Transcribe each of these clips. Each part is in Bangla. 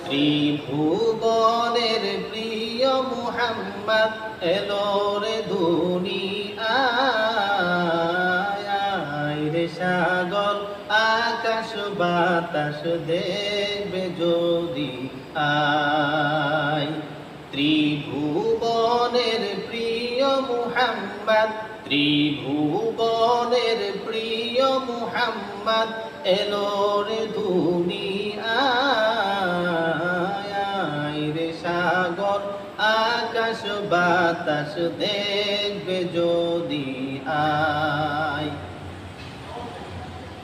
ত্রিভুবনের প্রিয় মুহাম্মদ এলো রে দুনিয়ায় রে সাগর আকাশ বাতাস দেখবে যদি আয় ত্রিভুবনের প্রিয় মুহাম্মদ ত্রিভুবনের প্রিয় মুহাম্মদ এলো রে দুনিয়ায় রে সাগর আকাশ বাতাস দেখবে যদি আয়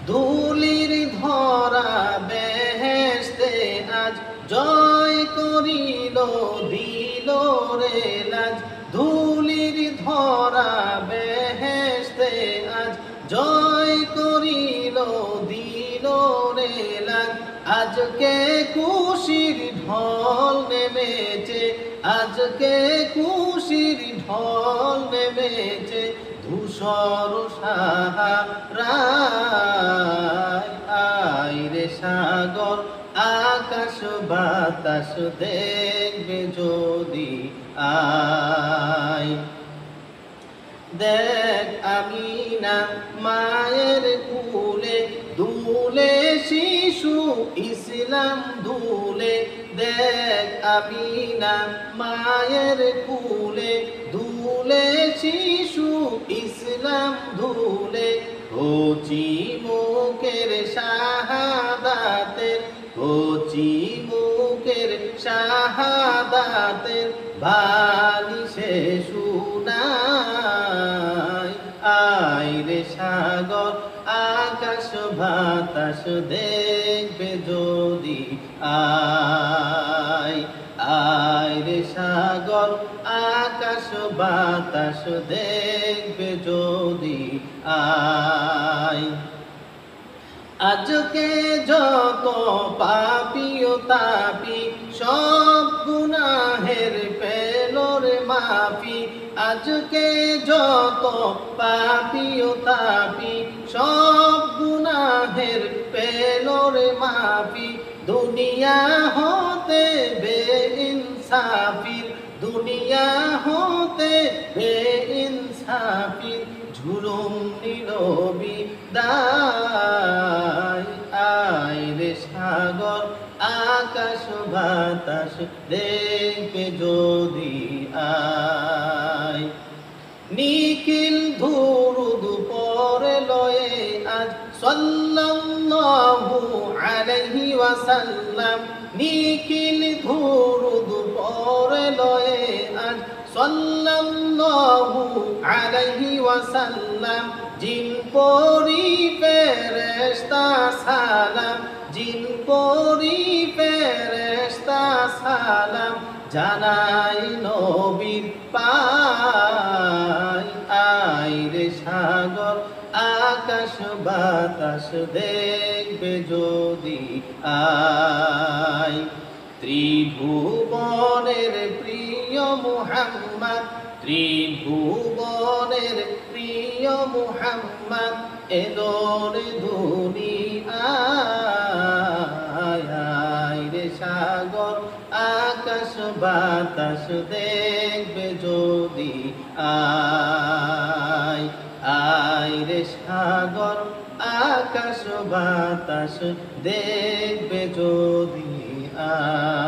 ধুলির ধরা বেহেশতে আজ জয় করিল দিল রে লাজ ধুলির ধরা বেহেশতে আজ জয় করিল দিল রে লাজ আজকে খুশির ঢল নেমেছে আজকে খুশির ঢল নেমেছে ধূসর সাহারায় আয় রে সাগর আকাশ বাতাস দেখবে যদি আয় দেখ আমিনা মায়ের কুলে দুলে শিশু ইসলাম দুলে দেখ আমিনা মায়ের কুলে দুলে শিশু ইসলাম ধুলে কচি মুখের শাহাদাতের কচি মুখের শাহাদাতের বালিশে শুনায় আয় রে সাগর আকাশ বাতাস দেখবে যদি আয় আয় রে সাগর আকাশ বাতাস দেখবে যদি আয় আজকে যত পাপী ও তাপী সব গুনাহের পেল রে মাফি আজকে যত পাপী ও তাপী সব গুনাহের পেল রে মাফি দুনিয়া হতে বেইনসাফির দুনিয়া হতে বেইনসাফির ঝুলুম নিল বিদায় আয় রে সাগর আকাশ বাতাস দেখবে যদি আয় নিখিল দুরুদ পড়ে লয়ে আজ সাল্লাল্লাহু আলাইহি ওয়াসাল্লাম নিখিল দুরুদ পড়ে লয়ে আজ সাল্লাল্লাহু আলাইহি ওয়াসাল্লাম জিন পরি ফেরেশতা সালাম জিন পরি ফেরেশতা সালাম জানাই নবীর পায় আয় রে সাগর আকাশ বাতাস দেখবে যদি আয় ত্রিভুবনের প্রিয় মুহাম্মদ ত্রিভুবনের প্রিয় মুহাম্মদ এলো রে দুনিয়ায় রে সাগর আকাশ বাতাস দেখবে যদি আয় আয় রে সাগর আকাশ বাতাস দেখবে যদি আয়